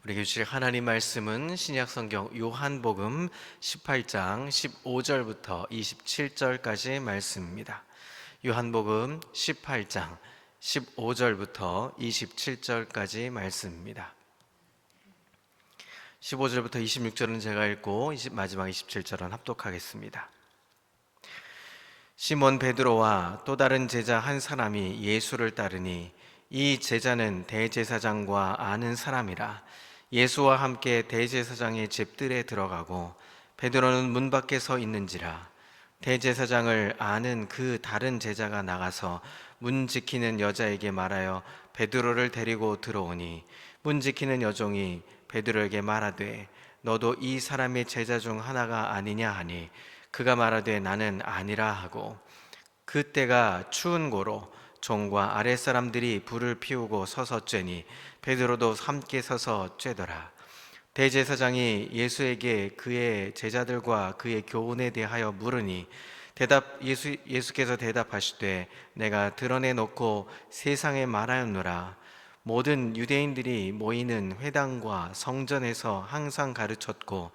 우리에게 주실 하나님 말씀은 신약성경 요한복음 18장 15절부터 27절까지 말씀입니다. 요한복음 18장 15절부터 27절까지 말씀입니다. 15절부터 26절은 제가 읽고 마지막 27절은 합독하겠습니다. 시몬 베드로와 또 다른 제자 한 사람이 예수를 따르니 이 제자는 대제사장과 아는 사람이라. 예수와 함께 대제사장의 집들에 들어가고 베드로는 문 밖에 서 있는지라. 대제사장을 아는 그 다른 제자가 나가서 문 지키는 여자에게 말하여 베드로를 데리고 들어오니, 문 지키는 여종이 베드로에게 말하되 너도 이 사람의 제자 중 하나가 아니냐 하니, 그가 말하되 나는 아니라 하고, 그때가 추운 고로 종과 아랫사람들이 불을 피우고 서서 쬐니 베드로도 함께 서서 쬐더라. 대제사장이 예수에게 그의 제자들과 그의 교훈에 대하여 물으니 예수께서 대답하시되 내가 드러내놓고 세상에 말하였노라. 모든 유대인들이 모이는 회당과 성전에서 항상 가르쳤고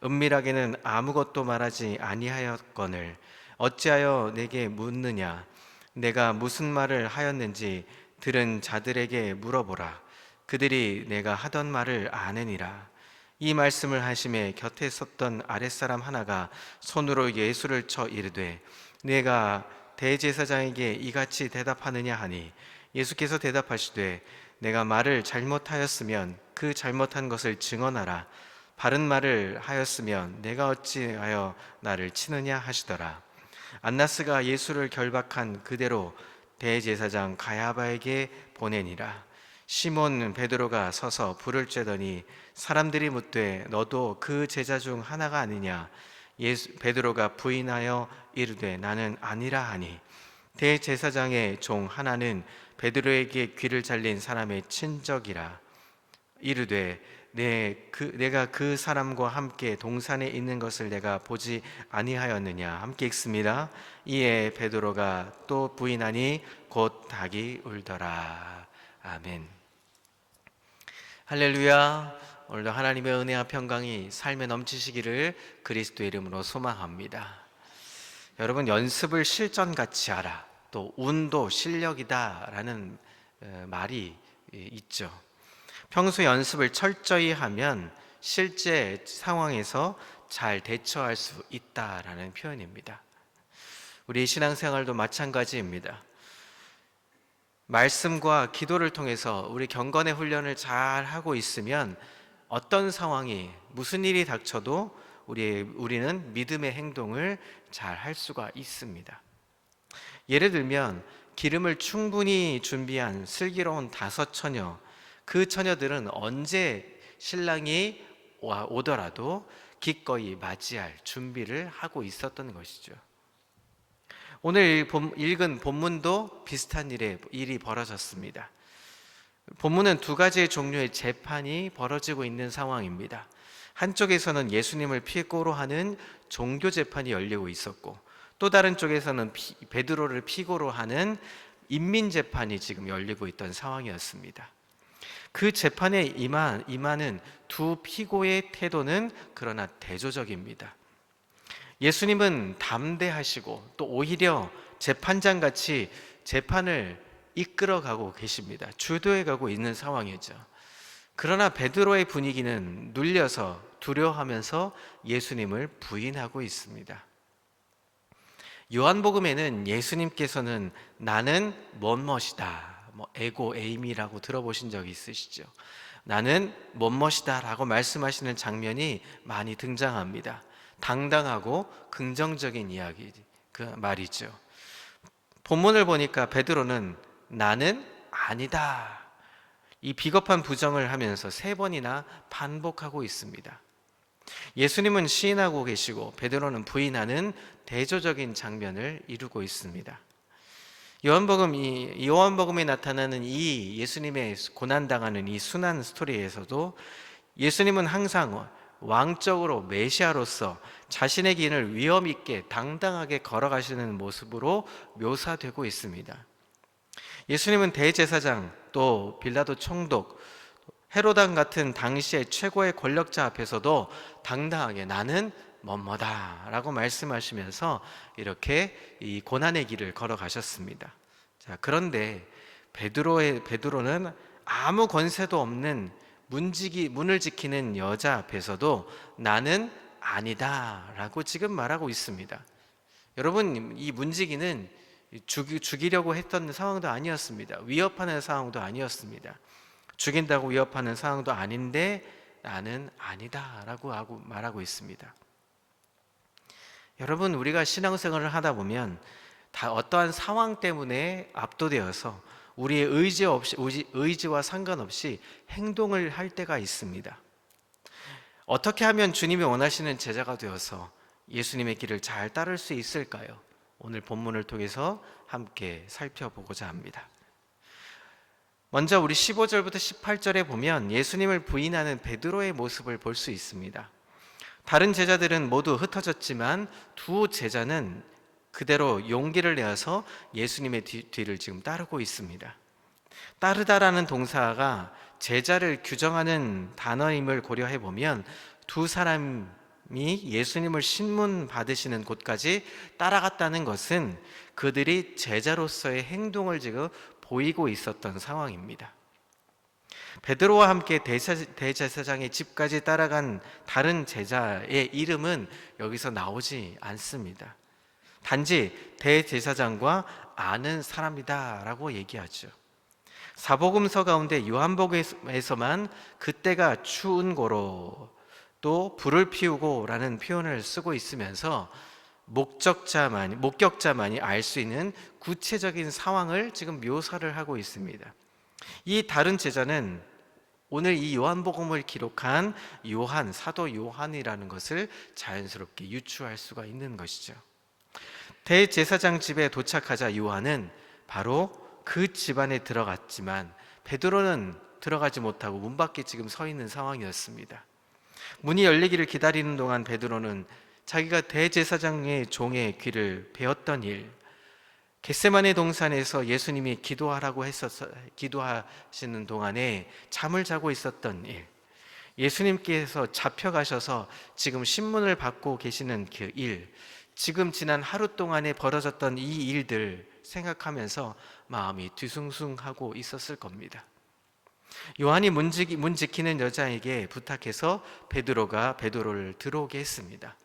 은밀하게는 아무것도 말하지 아니하였거늘 어찌하여 내게 묻느냐. 내가 무슨 말을 하였는지 들은 자들에게 물어보라. 그들이 내가 하던 말을 아느니라. 이 말씀을 하심에 곁에 섰던 아랫사람 하나가 손으로 예수를 쳐 이르되 내가 대제사장에게 이같이 대답하느냐 하니, 예수께서 대답하시되 내가 말을 잘못하였으면 그 잘못한 것을 증언하라. 바른 말을 하였으면 내가 어찌하여 나를 치느냐 하시더라. 안나스가 예수를 결박한 그대로 대제사장 가야바에게 보내니라. 시몬 베드로가 서서 불을 쬐더니 사람들이 묻되 너도 그 제자 중 하나가 아니냐. 베드로가 부인하여 이르되 나는 아니라 하니, 대제사장의 종 하나는 베드로에게 귀를 잘린 사람의 친적이라. 이르되 내가 그 사람과 함께 동산에 있는 것을 내가 보지 아니하였느냐. 함께 읽습니다. 이에 베드로가 또 부인하니 곧 닭이 울더라. 아멘. 할렐루야. 오늘도 하나님의 은혜와 평강이 삶에 넘치시기를 그리스도의 이름으로 소망합니다. 여러분, 연습을 실전같이 하라, 또 운도 실력이다 라는 말이 있죠. 평소 연습을 철저히 하면 실제 상황에서 잘 대처할 수 있다라는 표현입니다. 우리 신앙생활도 마찬가지입니다. 말씀과 기도를 통해서 우리 경건의 훈련을 잘 하고 있으면 어떤 상황이, 무슨 일이 닥쳐도 우리는 믿음의 행동을 잘 할 수가 있습니다. 예를 들면 기름을 충분히 준비한 슬기로운 5처녀, 그 처녀들은 언제 신랑이 오더라도 기꺼이 맞이할 준비를 하고 있었던 것이죠. 오늘 읽은 본문도 비슷한 일이 벌어졌습니다. 본문은 2가지의 종류의 재판이 벌어지고 있는 상황입니다. 한쪽에서는 예수님을 피고로 하는 종교 재판이 열리고 있었고, 또 다른 쪽에서는 베드로를 피고로 하는 인민 재판이 지금 열리고 있던 상황이었습니다. 그 재판에 임하는 두 피고의 태도는 그러나 대조적입니다. 예수님은 담대하시고 또 오히려 재판장같이 재판을 이끌어가고 계십니다. 주도해가고 있는 상황이죠. 그러나 베드로의 분위기는 눌려서 두려워하면서 예수님을 부인하고 있습니다. 요한복음에는 예수님께서는 나는 뭐뭐이다, 에고 에이미라고 들어보신 적이 있으시죠? 나는 뭐뭐이다 라고 말씀하시는 장면이 많이 등장합니다. 당당하고 긍정적인 이야기, 그 말이죠. 본문을 보니까 베드로는 나는 아니다, 이 비겁한 부정을 하면서 3번이나 반복하고 있습니다. 예수님은 시인하고 계시고 베드로는 부인하는 대조적인 장면을 이루고 있습니다. 요한복음에 나타나는 이 예수님의 고난당하는 이 순환 스토리에서도 예수님은 항상 왕적으로 메시아로서 자신의 길을 위엄 있게 당당하게 걸어가시는 모습으로 묘사되고 있습니다. 예수님은 대제사장, 또 빌라도 총독, 헤로당 같은 당시의 최고의 권력자 앞에서도 당당하게 나는 뭐뭐다라고 말씀하시면서 이렇게 이 고난의 길을 걸어가셨습니다. 자, 그런데 베드로는 아무 권세도 없는 문을 지키는 여자 앞에서도 나는 아니다라고 지금 말하고 있습니다. 여러분, 이 문지기는 죽이려고 했던 상황도 아니었습니다. 위협하는 상황도 아니었습니다. 죽인다고 위협하는 상황도 아닌데 나는 아니다라고 말하고 있습니다. 여러분, 우리가 신앙생활을 하다 보면 다 어떠한 상황 때문에 압도되어서 우리의 의지와 상관없이 행동을 할 때가 있습니다. 어떻게 하면 주님이 원하시는 제자가 되어서 예수님의 길을 잘 따를 수 있을까요? 오늘 본문을 통해서 함께 살펴보고자 합니다. 먼저 우리 15절부터 18절에 보면 예수님을 부인하는 베드로의 모습을 볼 수 있습니다. 다른 제자들은 모두 흩어졌지만 두 제자는 그대로 용기를 내어서 예수님의 뒤를 지금 따르고 있습니다. 따르다라는 동사가 제자를 규정하는 단어임을 고려해 보면 두 사람이 예수님을 신문 받으시는 곳까지 따라갔다는 것은 그들이 제자로서의 행동을 지금 보이고 있었던 상황입니다. 베드로와 함께 대제사장의 집까지 따라간 다른 제자의 이름은 여기서 나오지 않습니다. 단지 대제사장과 아는 사람이다 라고 얘기하죠. 사복음서 가운데 요한복음에서만 그때가 추운 고로 또 불을 피우고 라는 표현을 쓰고 있으면서 목격자만이 알 수 있는 구체적인 상황을 지금 묘사를 하고 있습니다. 이 다른 제자는 오늘 이 요한복음을 기록한 사도 요한이라는 것을 자연스럽게 유추할 수가 있는 것이죠. 대제사장 집에 도착하자 요한은 바로 그 집안에 들어갔지만 베드로는 들어가지 못하고 문 밖에 지금 서 있는 상황이었습니다. 문이 열리기를 기다리는 동안 베드로는 자기가 대제사장의 종의 귀를 베었던 일, 겟세마네 동산에서 예수님이 기도하시는 동안에 잠을 자고 있었던 일, 예수님께서 잡혀가셔서 지금 신문을 받고 계시는 그 일, 지금 지난 하루 동안에 벌어졌던 이 일들 생각하면서 마음이 뒤숭숭하고 있었을 겁니다. 요한이 문 지키는 여자에게 부탁해서 베드로를 들어오게 했습니다.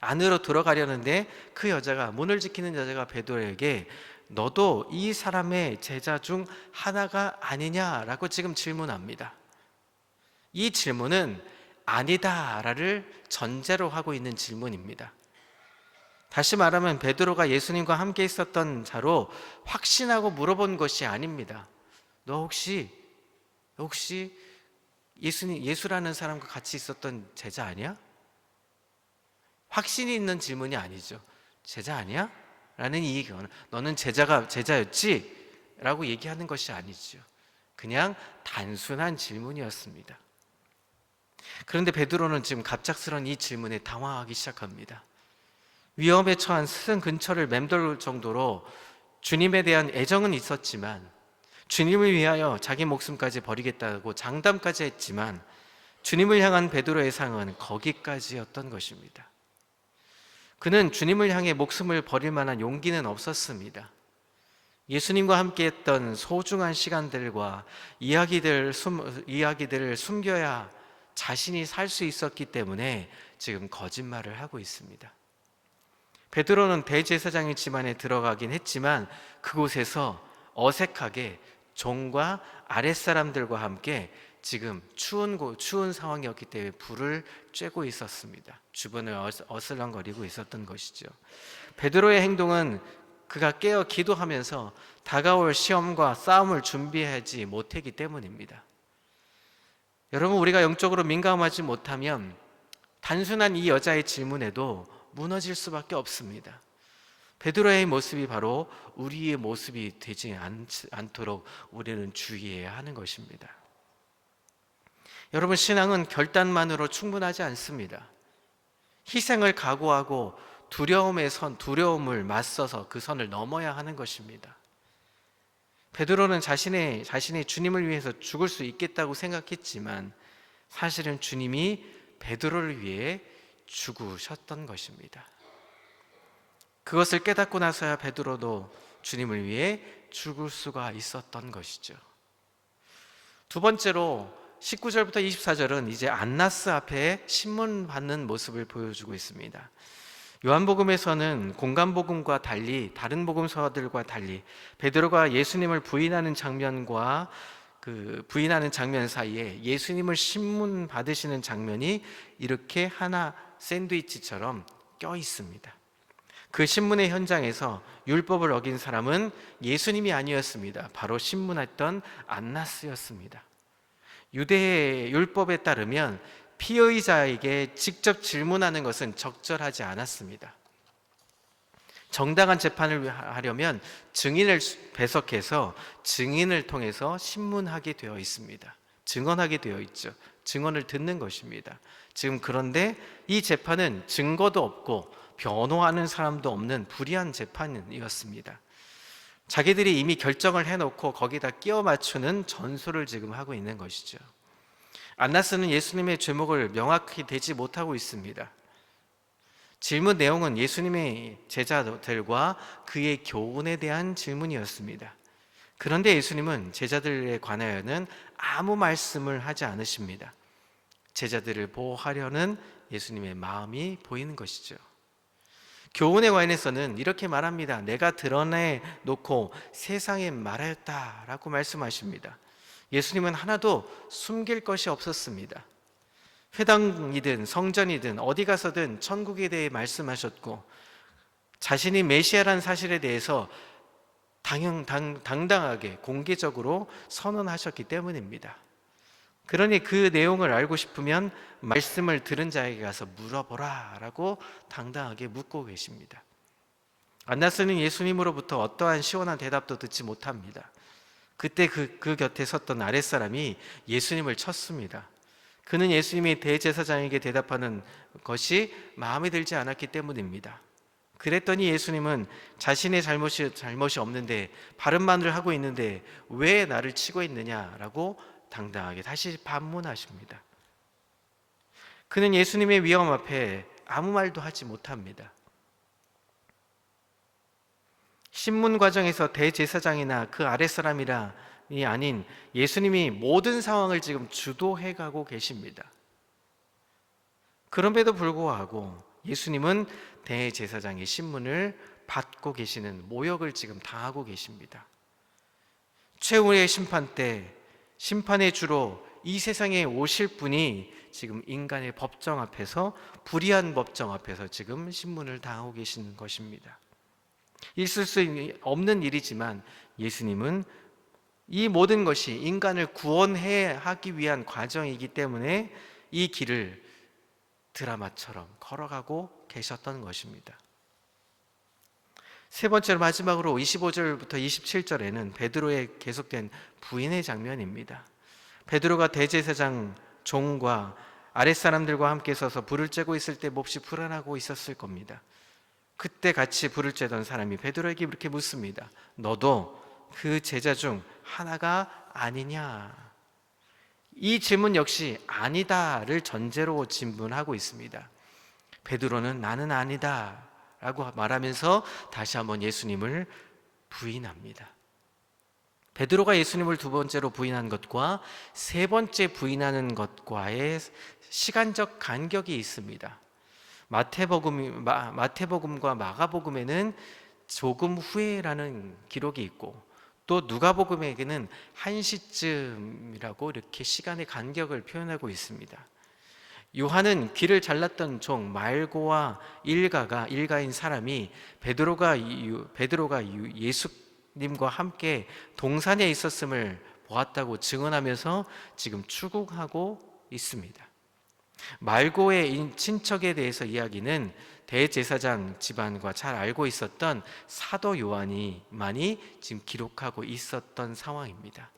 안으로 들어가려는데 그 문을 지키는 여자가 베드로에게 너도 이 사람의 제자 중 하나가 아니냐라고 지금 질문합니다. 이 질문은 아니다를 전제로 하고 있는 질문입니다. 다시 말하면 베드로가 예수님과 함께 있었던 자로 확신하고 물어본 것이 아닙니다. 너 혹시 예수라는 사람과 같이 있었던 제자 아니야? 확신이 있는 질문이 아니죠. 제자 아니야? 라는 얘기가 너는 제자였지? 라고 얘기하는 것이 아니죠. 그냥 단순한 질문이었습니다. 그런데 베드로는 지금 갑작스러운 이 질문에 당황하기 시작합니다. 위험에 처한 스승 근처를 맴돌 정도로 주님에 대한 애정은 있었지만 주님을 위하여 자기 목숨까지 버리겠다고 장담까지 했지만 주님을 향한 베드로의 상은 거기까지였던 것입니다. 그는 주님을 향해 목숨을 버릴 만한 용기는 없었습니다. 예수님과 함께 했던 소중한 시간들과 이야기들을 숨겨야 자신이 살 수 있었기 때문에 지금 거짓말을 하고 있습니다. 베드로는 대제사장의 집안에 들어가긴 했지만 그곳에서 어색하게 종과 아랫사람들과 함께 지금 추운 상황이었기 때문에 불을 쬐고 있었습니다. 주변을 어슬렁거리고 있었던 것이죠. 베드로의 행동은 그가 깨어 기도하면서 다가올 시험과 싸움을 준비하지 못했기 때문입니다. 여러분, 우리가 영적으로 민감하지 못하면 단순한 이 여자의 질문에도 무너질 수밖에 없습니다. 베드로의 모습이 바로 우리의 모습이 되지 않도록 우리는 주의해야 하는 것입니다. 여러분, 신앙은 결단만으로 충분하지 않습니다. 희생을 각오하고 두려움을 맞서서 그 선을 넘어야 하는 것입니다. 베드로는 자신의 주님을 위해서 죽을 수 있겠다고 생각했지만 사실은 주님이 베드로를 위해 죽으셨던 것입니다. 그것을 깨닫고 나서야 베드로도 주님을 위해 죽을 수가 있었던 것이죠. 두 번째로 19절부터 24절은 이제 안나스 앞에 신문 받는 모습을 보여주고 있습니다. 요한복음에서는 공간복음과 달리 다른 복음서들과 달리 베드로가 예수님을 부인하는 장면과 부인하는 장면 사이에 예수님을 신문 받으시는 장면이 이렇게 하나 샌드위치처럼 껴 있습니다. 그 신문의 현장에서 율법을 어긴 사람은 예수님이 아니었습니다. 바로 신문했던 안나스였습니다. 유대의 율법에 따르면 피의자에게 직접 질문하는 것은 적절하지 않았습니다. 정당한 재판을 하려면 증인을 배석해서 증인을 통해서 신문하게 되어 있습니다. 증언하게 되어 있죠. 증언을 듣는 것입니다. 지금 그런데 이 재판은 증거도 없고 변호하는 사람도 없는 불의한 재판이었습니다. 자기들이 이미 결정을 해놓고 거기다 끼워 맞추는 전술을 지금 하고 있는 것이죠. 안나스는 예수님의 죄목을 명확히 대지 못하고 있습니다. 질문 내용은 예수님의 제자들과 그의 교훈에 대한 질문이었습니다. 그런데 예수님은 제자들에 관하여는 아무 말씀을 하지 않으십니다. 제자들을 보호하려는 예수님의 마음이 보이는 것이죠. 교훈에 관해서는 이렇게 말합니다. 내가 드러내놓고 세상에 말하였다라고 말씀하십니다. 예수님은 하나도 숨길 것이 없었습니다. 회당이든 성전이든 어디 가서든 천국에 대해 말씀하셨고 자신이 메시아라는 사실에 대해서 당당하게 공개적으로 선언하셨기 때문입니다. 그러니 그 내용을 알고 싶으면 말씀을 들은 자에게 가서 물어보라 라고 당당하게 묻고 계십니다. 안나스는 예수님으로부터 어떠한 시원한 대답도 듣지 못합니다. 그때 그 곁에 섰던 아랫사람이 예수님을 쳤습니다. 그는 예수님이 대제사장에게 대답하는 것이 마음에 들지 않았기 때문입니다. 그랬더니 예수님은 자신의 잘못이 없는데 바른 말을 하고 있는데 왜 나를 치고 있느냐라고 당당하게 다시 반문하십니다. 그는 예수님의 위험 앞에 아무 말도 하지 못합니다. 신문 과정에서 대제사장이나 그 아랫사람이 아닌 예수님이 모든 상황을 지금 주도해 가고 계십니다. 그럼에도 불구하고 예수님은 대제사장의 신문을 받고 계시는 모욕을 지금 당하고 계십니다. 최후의 심판 때 심판의 주로 이 세상에 오실 분이 지금 인간의 법정 앞에서 불의한 법정 앞에서 지금 신문을 당하고 계시는 것입니다. 있을 수 없는 일이지만 예수님은 이 모든 것이 인간을 구원해 하기 위한 과정이기 때문에 이 길을 드라마처럼 걸어가고 계셨던 것입니다. 세 번째로 마지막으로 25절부터 27절에는 베드로의 계속된 부인의 장면입니다. 베드로가 대제사장 종과 아랫사람들과 함께 서서 불을 쬐고 있을 때 몹시 불안하고 있었을 겁니다. 그때 같이 불을 쬐던 사람이 베드로에게 이렇게 묻습니다. 너도 그 제자 중 하나가 아니냐? 이 질문 역시 아니다를 전제로 질문하고 있습니다. 베드로는 나는 아니다 라고 말하면서 다시 한번 예수님을 부인합니다. 베드로가 예수님을 두 번째로 부인한 것과 세 번째 부인하는 것과의 시간적 간격이 있습니다. 마태복음과 마가복음에는 조금 후에라는 기록이 있고 또 누가복음에게는 1시쯤이라고 이렇게 시간의 간격을 표현하고 있습니다. 요한은 귀를 잘랐던 종 말고와 일가인 사람이 베드로가 예수님과 함께 동산에 있었음을 보았다고 증언하면서 지금 추궁하고 있습니다. 말고의 친척에 대해서 이야기는 대제사장 집안과 잘 알고 있었던 사도 요한이만이 지금 기록하고 있었던 상황입니다.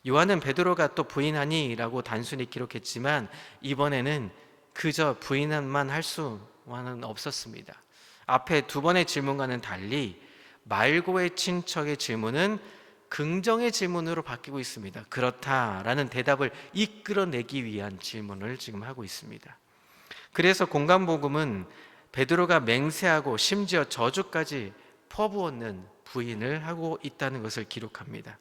요한은 베드로가 또 부인하니? 라고 단순히 기록했지만 이번에는 그저 부인만 할 수만은 없었습니다. 앞에 두 번의 질문과는 달리 말고의 친척의 질문은 긍정의 질문으로 바뀌고 있습니다. 그렇다라는 대답을 이끌어내기 위한 질문을 지금 하고 있습니다. 그래서 공간복음은 베드로가 맹세하고 심지어 저주까지 퍼부었는 부인을 하고 있다는 것을 기록합니다.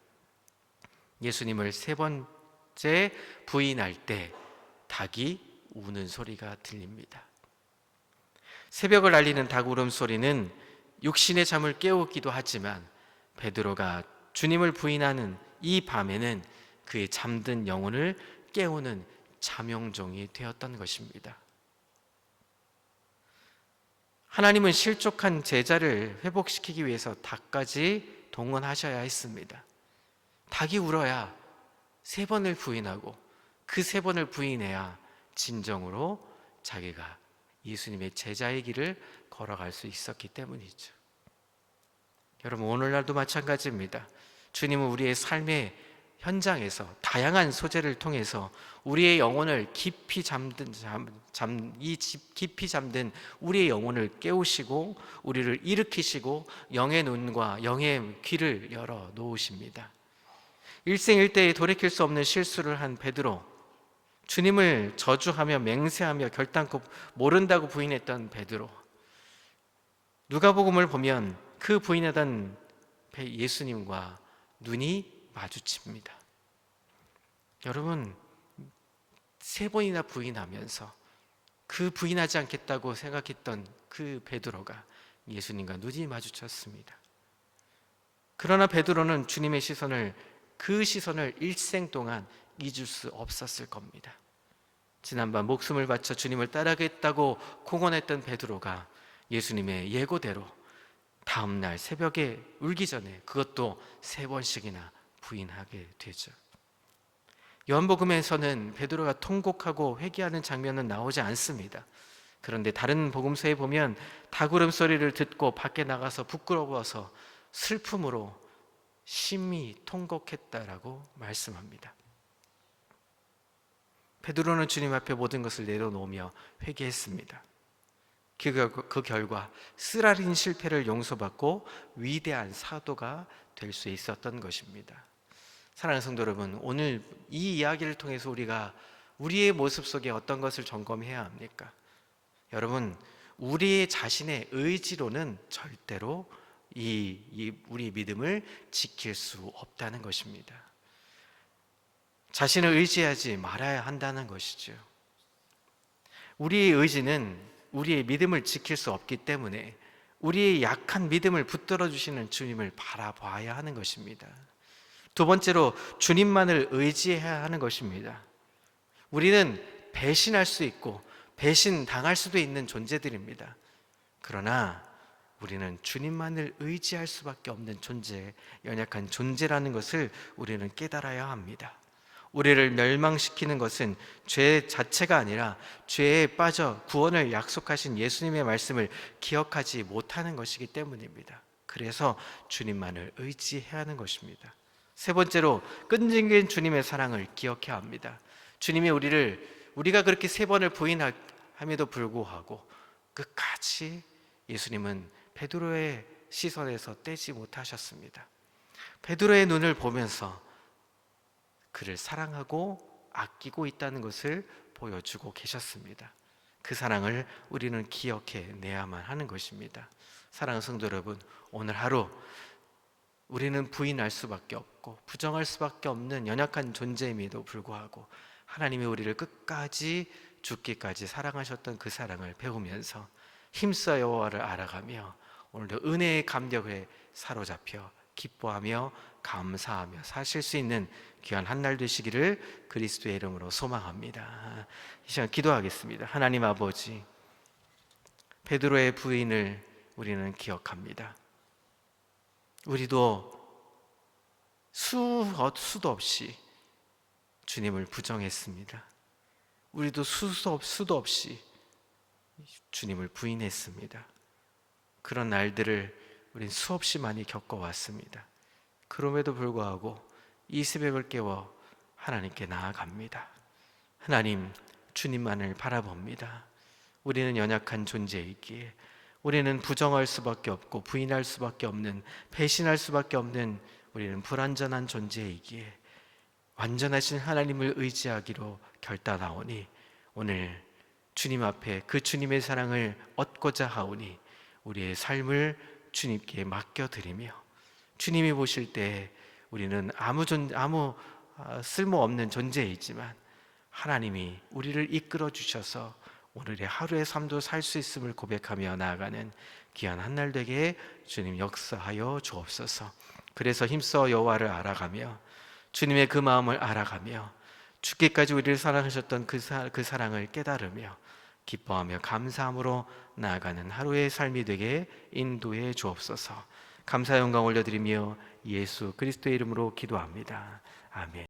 예수님을 세 번째 부인할 때 닭이 우는 소리가 들립니다. 새벽을 알리는 닭 울음소리는 육신의 잠을 깨우기도 하지만 베드로가 주님을 부인하는 이 밤에는 그의 잠든 영혼을 깨우는 잠영종이 되었던 것입니다. 하나님은 실족한 제자를 회복시키기 위해서 닭까지 동원하셔야 했습니다. 닭이 울어야 세 번을 부인하고 그 세 번을 부인해야 진정으로 자기가 예수님의 제자의 길을 걸어갈 수 있었기 때문이죠. 여러분, 오늘날도 마찬가지입니다. 주님은 우리의 삶의 현장에서 다양한 소재를 통해서 우리의 영혼을 깊이 잠든 우리의 영혼을 깨우시고 우리를 일으키시고 영의 눈과 영의 귀를 열어 놓으십니다. 일생일대에 돌이킬 수 없는 실수를 한 베드로, 주님을 저주하며 맹세하며 결단코 모른다고 부인했던 베드로, 누가복음을 보면 그 부인하던 예수님과 눈이 마주칩니다. 여러분, 세 번이나 부인하면서 그 부인하지 않겠다고 생각했던 그 베드로가 예수님과 눈이 마주쳤습니다. 그러나 베드로는 주님의 그 시선을 일생 동안 잊을 수 없었을 겁니다. 지난밤 목숨을 바쳐 주님을 따르겠다고 공언했던 베드로가 예수님의 예고대로 다음날 새벽에 울기 전에 그것도 세 번씩이나 부인하게 되죠. 요한복음에서는 베드로가 통곡하고 회개하는 장면은 나오지 않습니다. 그런데 다른 복음서에 보면 닭 울음소리를 듣고 밖에 나가서 부끄러워서 슬픔으로 심히 통곡했다라고 말씀합니다. 베드로는 주님 앞에 모든 것을 내려놓으며 회개했습니다. 그 결과 쓰라린 실패를 용서받고 위대한 사도가 될 수 있었던 것입니다. 사랑하는 성도 여러분, 오늘 이 이야기를 통해서 우리가 우리의 모습 속에 어떤 것을 점검해야 합니까? 여러분, 우리 자신의 의지로는 절대로 우리 믿음을 지킬 수 없다는 것입니다. 자신을 의지하지 말아야 한다는 것이죠. 우리의 의지는 우리의 믿음을 지킬 수 없기 때문에 우리의 약한 믿음을 붙들어 주시는 주님을 바라봐야 하는 것입니다. 두 번째로, 주님만을 의지해야 하는 것입니다. 우리는 배신할 수 있고 배신당할 수도 있는 존재들입니다. 그러나 우리는 주님만을 의지할 수밖에 없는 존재, 연약한 존재라는 것을 우리는 깨달아야 합니다. 우리를 멸망시키는 것은 죄 자체가 아니라 죄에 빠져 구원을 약속하신 예수님의 말씀을 기억하지 못하는 것이기 때문입니다. 그래서 주님만을 의지해야 하는 것입니다. 세 번째로, 끈질긴 주님의 사랑을 기억해야 합니다. 주님이 우리가 그렇게 세 번을 부인함에도 불구하고 끝까지 예수님은 베드로의 시선에서 떼지 못하셨습니다. 베드로의 눈을 보면서 그를 사랑하고 아끼고 있다는 것을 보여주고 계셨습니다. 그 사랑을 우리는 기억해내야만 하는 것입니다. 사랑하는 성도 여러분, 오늘 하루 우리는 부인할 수밖에 없고 부정할 수밖에 없는 연약한 존재임에도 불구하고 하나님이 우리를 끝까지 죽기까지 사랑하셨던 그 사랑을 배우면서 힘써 여호와를 알아가며 오늘도 은혜의 감격에 사로잡혀 기뻐하며 감사하며 사실 수 있는 귀한 한 날 되시기를 그리스도의 이름으로 소망합니다. 이 시간 기도하겠습니다. 하나님 아버지, 베드로의 부인을 우리는 기억합니다. 우리도 수도 없이 주님을 부정했습니다. 우리도 수도 없이 주님을 부인했습니다. 그런 날들을 우린 수없이 많이 겪어왔습니다. 그럼에도 불구하고 이 새벽을 깨워 하나님께 나아갑니다. 하나님, 주님만을 바라봅니다. 우리는 연약한 존재이기에 우리는 부정할 수밖에 없고 부인할 수밖에 없는, 배신할 수밖에 없는 우리는 불완전한 존재이기에 완전하신 하나님을 의지하기로 결단하오니 오늘 주님 앞에 그 주님의 사랑을 얻고자 하오니 우리의 삶을 주님께 맡겨드리며 주님이 보실 때 우리는 아무 쓸모없는 존재이지만 하나님이 우리를 이끌어 주셔서 오늘의 하루의 삶도 살 수 있음을 고백하며 나아가는 귀한 한 날 되게 주님 역사하여 주옵소서. 그래서 힘써 여호와를 알아가며 주님의 그 마음을 알아가며 죽기까지 우리를 사랑하셨던 그 사랑을 깨달으며 기뻐하며 감사함으로 나아가는 하루의 삶이 되게 인도해 주옵소서. 감사 영광 올려드리며 예수 그리스도의 이름으로 기도합니다. 아멘.